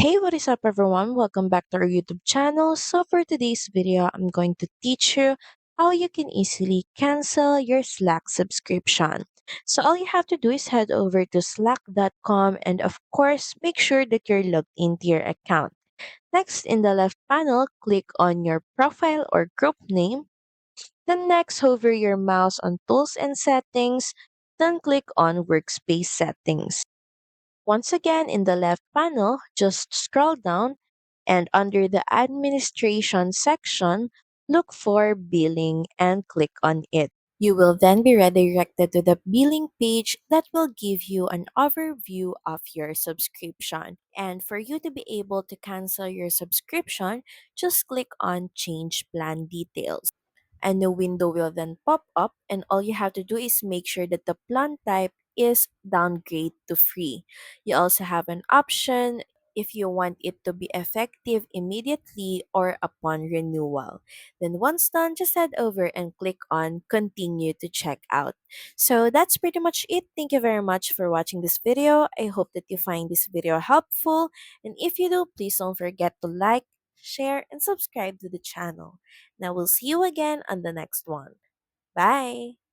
Hey, what is up everyone? Welcome back to our YouTube channel. So for today's video, I'm going to teach you how you can easily cancel your Slack subscription. So all you have to do is head over to slack.com and of course, make sure that you're logged into your account. Next, in the left panel, click on your profile or group name. Then next, hover your mouse on tools and settings. Then click on workspace settings. Once again, in the left panel, just scroll down and under the administration section, look for billing and click on it. You will then be redirected to the billing page that will give you an overview of your subscription. And for you to be able to cancel your subscription, just click on Change Plan Details. And the window will then pop up, and all you have to do is make sure that the plan type is downgrade to free. You also have an option if you want it to be effective immediately or upon renewal. Then once done, just head over and click on continue to check out. So that's pretty much it. Thank you very much for watching this video. I hope that you find this video helpful. And if you do, please don't forget to like, share, and subscribe to the channel. Now we'll see you again on the next one. Bye!